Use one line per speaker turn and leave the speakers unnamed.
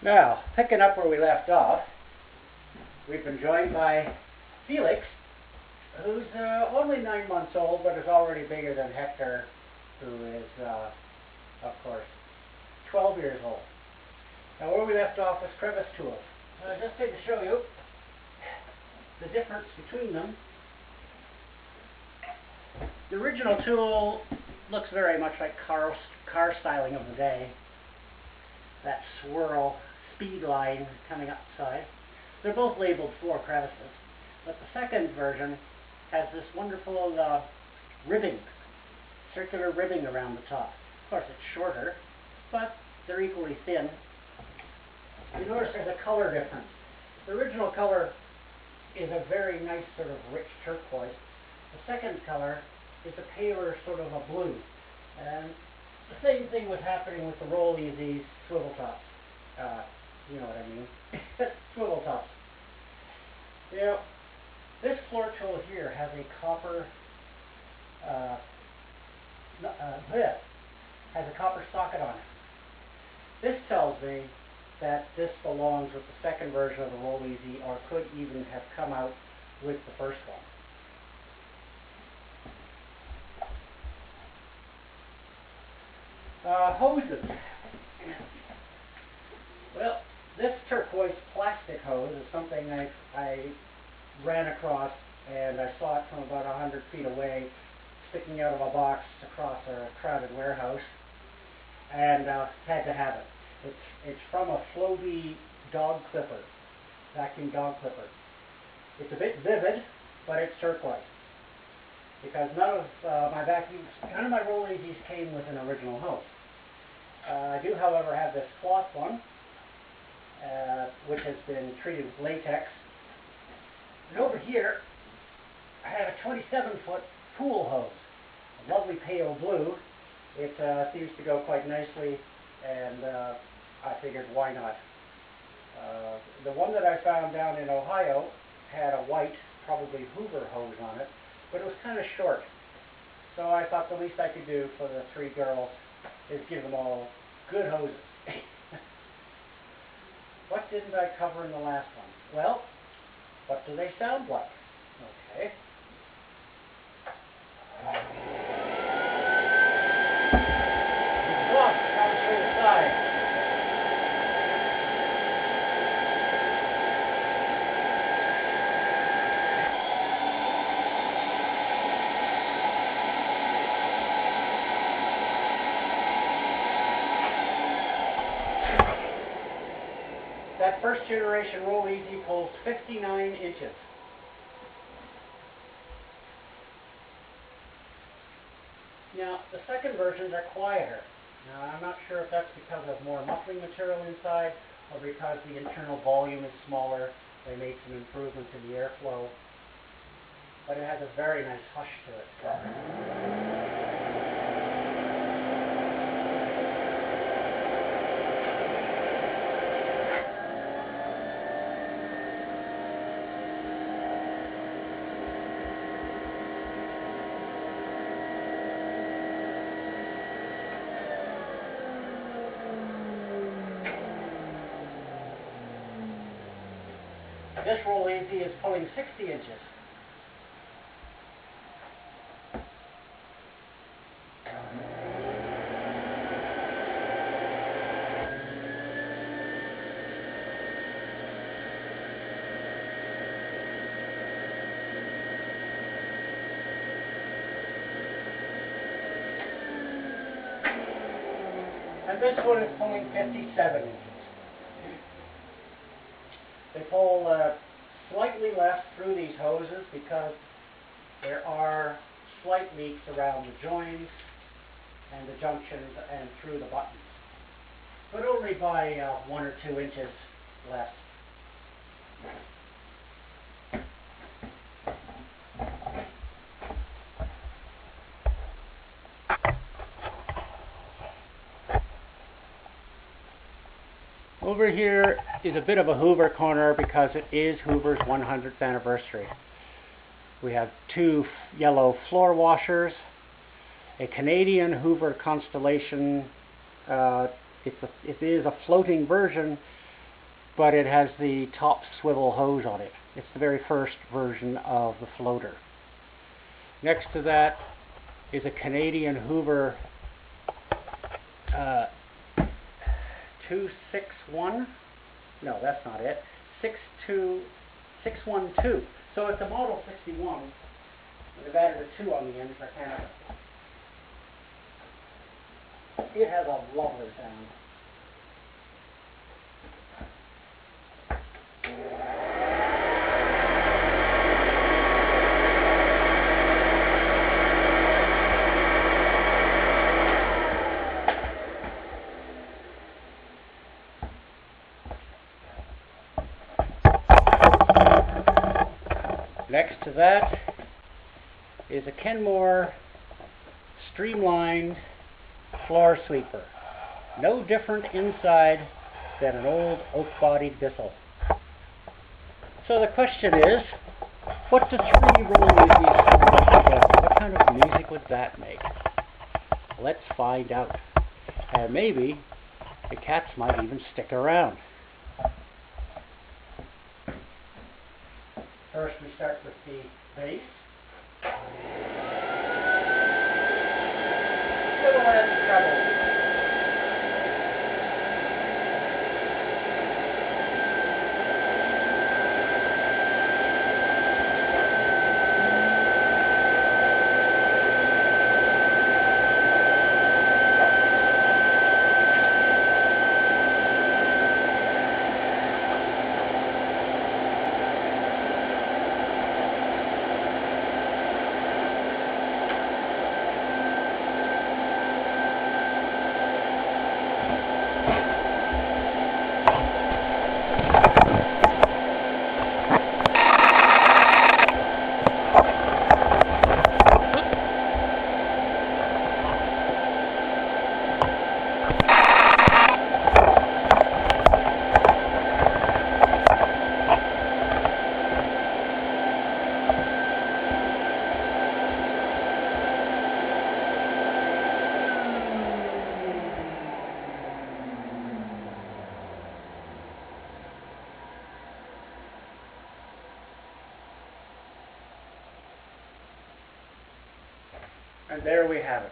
Now, picking up where we left off, we've been joined by Felix, who's only 9 months old, but is already bigger than Hector, who is, of course, 12 years old. Now, where we left off was crevice tools. Just to show you the difference between them. The original tool looks very much like car styling of the day. That swirl speed line coming up the side. They're both labeled 4 crevices, but the second version has this wonderful ribbing, circular ribbing around the top. Of course, it's shorter, but they're equally thin. You notice there's a color difference. The original color is a very nice sort of rich turquoise. The second color is a paler sort of a blue. And the same thing was happening with the Roll Easy swivel tops. You know what I mean. Swivel tops. You know, this floor tool here has a copper socket on it. This tells me that this belongs with the second version of the Roll Easy, or could even have come out with the first one. Hoses. Well, this turquoise plastic hose is something I ran across, and I saw it from about 100 feet away, sticking out of a box across a crowded warehouse, and had to have it. It's from a Flowbee dog clipper, vacuum dog clipper. It's a bit vivid, but it's turquoise. Because none of my Roll Easies came with an original hose. I do, however, have this cloth one, which has been treated with latex. And over here, I have a 27-foot pool hose, a lovely pale blue. It seems to go quite nicely, and I figured, why not? The one that I found down in Ohio had a white, probably Hoover hose on it, but it was kind of short. So I thought the least I could do for the 3 girls is give them all good hoses. What didn't I cover in the last one? Well, what do they sound like? Okay. Exhaust comes through the side. That first generation Roll Easy pulls 59 inches. Now, the second versions are quieter. Now, I'm not sure if that's because of more muffling material inside, or because the internal volume is smaller. They made some improvements in the airflow. But it has a very nice hush to it. This Roll Easy is pulling 60 inches. And this one is pulling 57 inches. They pull slightly less through these hoses because there are slight leaks around the joins and the junctions and through the buttons, but only by 1 or 2 inches less. Over here is a bit of a Hoover corner because it is Hoover's 100th anniversary. We have 2 yellow floor washers, a Canadian Hoover Constellation. It is a floating version but it has the top swivel hose on it. It's the very first version of the floater. Next to that is a Canadian Hoover 261. No, that's not it. 612. So it's a Model 61. They've added a 2 on the end for Canada. It has a lovely sound. Next to that is a Kenmore streamlined floor sweeper. No different inside than an old oak-bodied Bissell. So the question is, what do 3-roll music? What kind of music would that make? Let's find out. And maybe the cats might even stick around. First we start with the bass. Fiddle and treble. And there we have it.